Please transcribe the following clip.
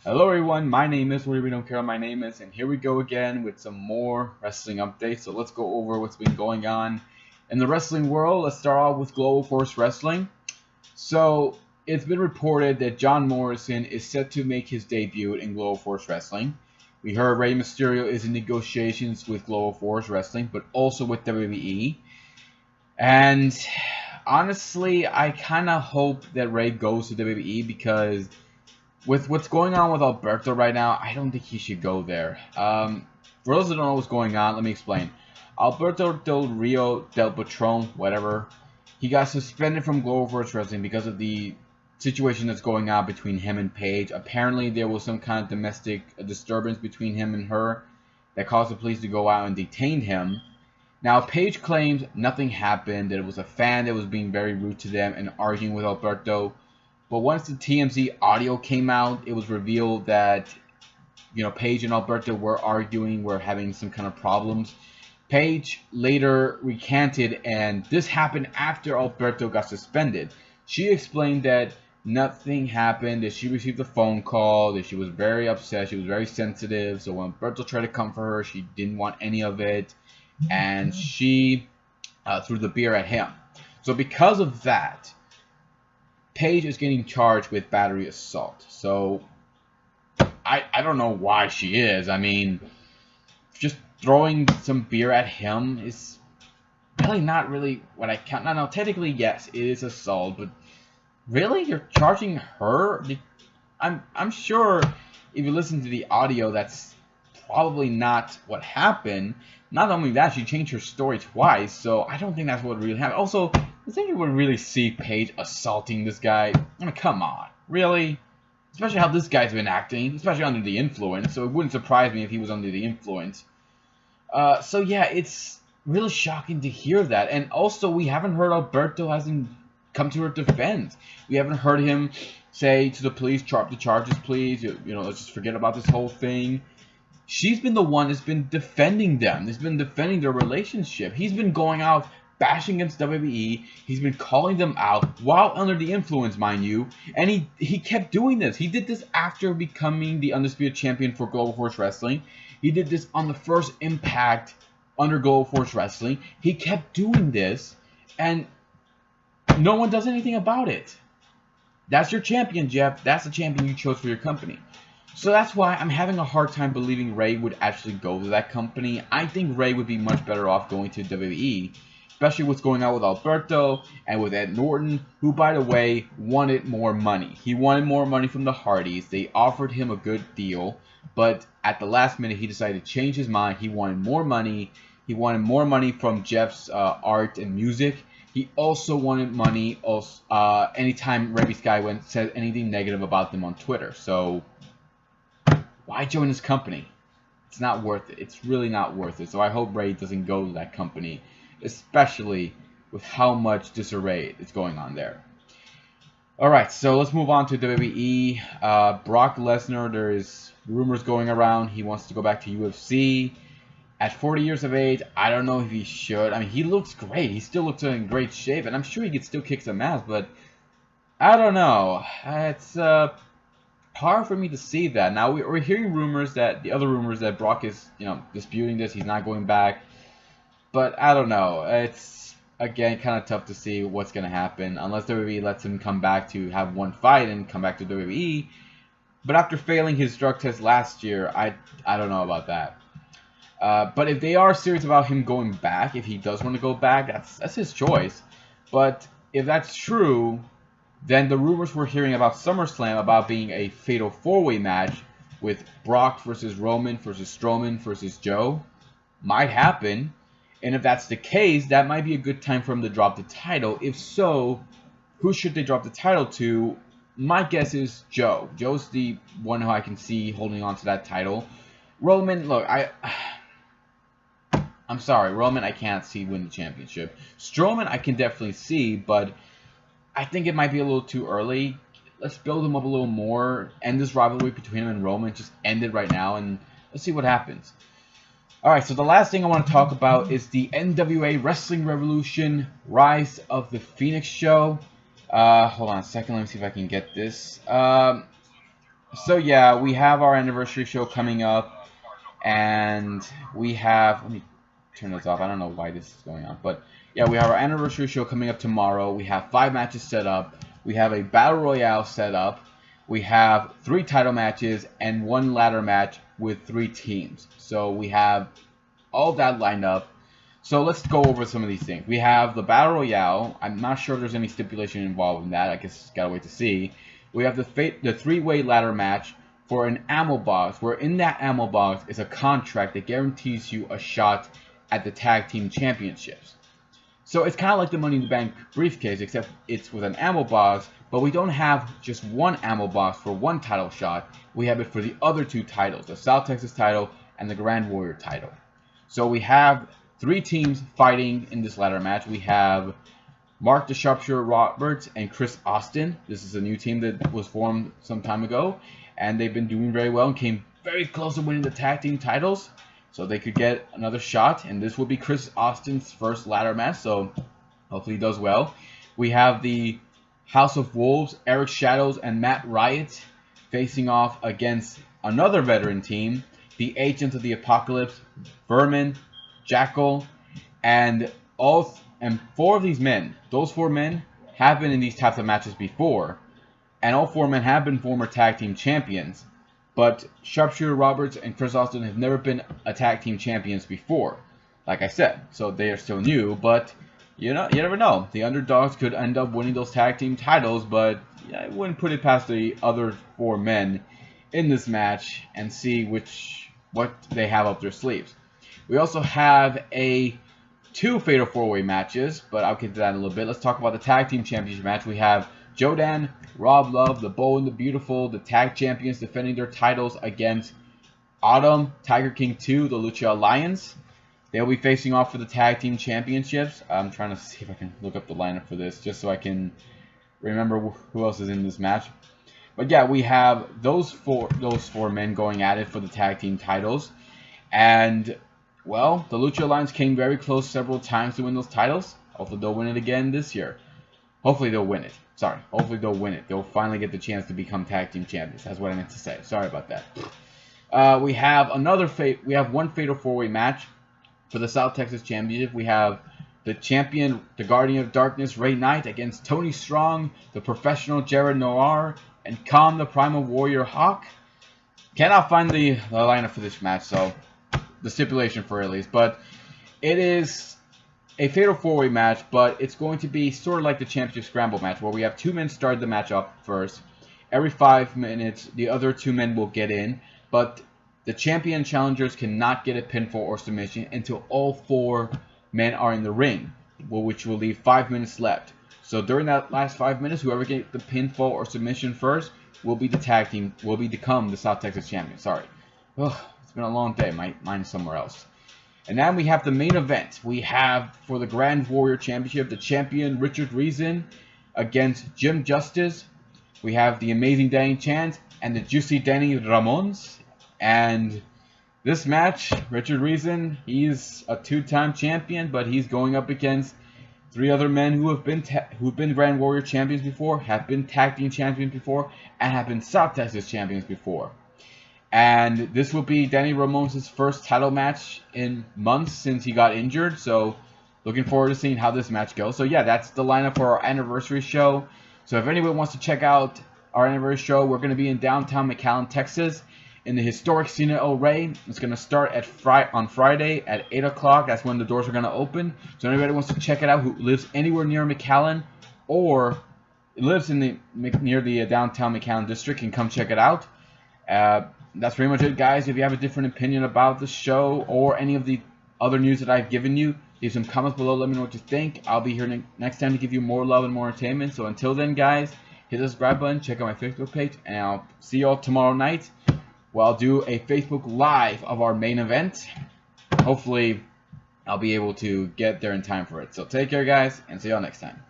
Hello everyone, my name is whatever you don't care what my name is, and here we go again with some more wrestling updates. So let's go over what's been going on in the wrestling world. Let's start off with Global Force Wrestling. So it's been reported that John Morrison is set to make his debut in Global Force Wrestling. We heard Rey Mysterio is in negotiations with Global Force Wrestling, but also with WWE. And honestly, I kind of hope that Rey goes to WWE because with what's going on with Alberto right now, I don't think he should go there. For those that don't know what's going on, let me explain. Alberto Del Rio Del Patron, whatever, he got suspended from Global Force Wrestling because of the situation that's going on between him and Paige. Apparently, there was some kind of domestic disturbance between him and her that caused the police to go out and detain him. Now, Paige claims nothing happened, that it was a fan that was being very rude to them and arguing with Alberto. But once the TMZ audio came out, it was revealed that, Paige and Alberto were arguing, were having some kind of problems. Paige later recanted, and this happened after Alberto got suspended. She explained that nothing happened, that she received a phone call, that she was very upset, she was very sensitive. So when Alberto tried to comfort her, she didn't want any of it, and she threw the beer at him. So because of that, Paige is getting charged with battery assault. So I don't know why she is. I mean, just throwing some beer at him is really not really what I count. No, technically yes, it is assault, but really you're charging her? I'm sure if you listen to the audio, that's probably not what happened. Not only that, she changed her story twice, so I don't think that's what really happened. Also, does anyone really see Paige assaulting this guy? I mean, come on, really? Especially how this guy's been acting, especially under the influence, so it wouldn't surprise me if he was under the influence. So yeah, it's really shocking to hear that. And also, we haven't heard Alberto hasn't come to her defense. We haven't heard him say to the police, drop the charges, please. Let's just forget about this whole thing. She's been the one that's been defending them. That's been defending their relationship. He's been going out bashing against WWE. He's been calling them out while under the influence, mind you. And he kept doing this. He did this after becoming the Undisputed Champion for Global Force Wrestling. He did this on the first Impact under Global Force Wrestling. He kept doing this, and no one does anything about it. That's your champion, Jeff. That's the champion you chose for your company. So that's why I'm having a hard time believing Rey would actually go to that company. I think Rey would be much better off going to WWE, especially what's going on with Alberto and with Ed Norton, who, by the way, wanted more money. He wanted more money from the Hardys. They offered him a good deal, but at the last minute, he decided to change his mind. He wanted more money. He wanted more money from Jeff's art and music. He also wanted money anytime Reby Sky said anything negative about them on Twitter. So why join this company? It's not worth it. It's really not worth it. So I hope Rey doesn't go to that company, especially with how much disarray is going on there. Alright, so let's move on to WWE. Brock Lesnar, there is rumors going around. He wants to go back to UFC. At 40 years of age, I don't know if he should. I mean, he looks great. He still looks in great shape, and I'm sure he could still kick some ass, but I don't know. It's hard for me to see that. Now, we're hearing rumors that, the other rumors that Brock is, disputing this. He's not going back. But I don't know. It's, again, kind of tough to see what's going to happen. Unless WWE lets him come back to have one fight and come back to WWE. But after failing his drug test last year, I don't know about that. But if they are serious about him going back, if he does want to go back, that's his choice. But if that's true, then the rumors we're hearing about SummerSlam about being a fatal four-way match with Brock versus Roman versus Strowman versus Joe might happen. And if that's the case, that might be a good time for him to drop the title. If so, who should they drop the title to? My guess is Joe. Joe's the one who I can see holding on to that title. Roman, look, I'm sorry, Roman I can't see win the championship. Strowman I can definitely see, but I think it might be a little too early. Let's build him up a little more. End this rivalry between him and Roman. Just end it right now, and let's see what happens. Alright, so the last thing I want to talk about is the NWA Wrestling Revolution Rise of the Phoenix show. Hold on a second. Let me see if I can get this. So yeah, we have our anniversary show coming up, and we have, let me turn this off. I don't know why this is going on, but yeah, we have our anniversary show coming up tomorrow. We have 5 matches set up. We have a battle royale set up. We have 3 title matches and 1 ladder match with 3 teams. So we have all that lined up. So let's go over some of these things. We have the battle royale. I'm not sure if there's any stipulation involved in that. I guess gotta wait to see. We have the 3-way ladder match for an ammo box, where in that ammo box is a contract that guarantees you a shot at the tag team championships. So it's kind of like the Money in the Bank briefcase, except it's with an ammo box, but we don't have just one ammo box for one title shot. We have it for the other 2 titles, the South Texas title and the Grand Warrior title. So we have 3 teams fighting in this ladder match. We have Mark the Sharpshooter Roberts and Chris Austin. This is a new team that was formed some time ago, and they've been doing very well and came very close to winning the tag team titles, so they could get another shot. And this will be Chris Austin's first ladder match, so hopefully he does well. We have the House of Wolves, Eric Shadows and Matt Riot, facing off against another veteran team, the Agents of the Apocalypse, Vermin, Jackal, and 4 of these men, those 4 men have been in these types of matches before, and all 4 men have been former tag team champions, but Sharpshooter Roberts and Chris Austin have never been a tag team champions before, like I said, so they are still new. But you never know. The underdogs could end up winning those tag team titles, but I wouldn't put it past the other 4 men in this match and see what they have up their sleeves. We also have 2 Fatal 4-Way matches, but I'll get to that in a little bit. Let's talk about the Tag Team Championship match. We have Jodan, Rob Love, the Bold and the Beautiful, the tag champions, defending their titles against Autumn, Tiger King 2, the Lucha Alliance. They'll be facing off for the Tag Team Championships. I'm trying to see if I can look up the lineup for this, just so I can remember who else is in this match. But yeah, we have those four men going at it for the tag team titles. And well, the Lucha Alliance came very close several times to win those titles. Hopefully they'll win it again this year. Hopefully they'll win it. Sorry, hopefully they'll win it. They'll finally get the chance to become tag team champions. That's what I meant to say. Sorry about that. We have one Fatal 4-Way match for the South Texas Championship. We have the champion, the Guardian of Darkness, Ray Knight, against Tony Strong, the professional Jared Noir, and Khan, the Primal Warrior Hawk. Cannot find the lineup for this match, so the stipulation for it at least. But it is a Fatal 4-Way match, but it's going to be sort of like the Championship Scramble match, where we have 2 men start the match off first. Every 5 minutes, the other 2 men will get in, but the champion challengers cannot get a pinfall or submission until all 4 men are in the ring, which will leave 5 minutes left. So during that last 5 minutes, whoever gets the pinfall or submission first will be the tag team, will become the South Texas champion. Sorry. Ugh, it's been a long day. My mind's somewhere else. And now we have the main event. We have, for the Grand Warrior Championship, the champion Richard Reason against Jim Justice. We have the Amazing Danny Chance and the Juicy Danny Ramones. And this match, Richard Reason, he's a 2-time champion, but he's going up against 3 other men who have been Grand Warrior champions before, have been tag team champions before, and have been South Texas champions before. And this will be Danny Ramones' first title match in months since he got injured. So looking forward to seeing how this match goes. So yeah, that's the lineup for our anniversary show. So if anyone wants to check out our anniversary show, we're going to be in downtown McAllen, Texas, in the historic Cena El Rey. It's going to start on Friday at 8 o'clock. That's when the doors are going to open. So anybody wants to check it out who lives anywhere near McAllen or lives in near the downtown McAllen district can come check it out. That's pretty much it, guys. If you have a different opinion about the show or any of the other news that I've given you, leave some comments below. Let me know what you think. I'll be here next time to give you more love and more entertainment. So until then, guys, hit the subscribe button, check out my Facebook page, and I'll see you all tomorrow night. Well, I'll do a Facebook Live of our main event. Hopefully, I'll be able to get there in time for it. So take care, guys, and see y'all next time.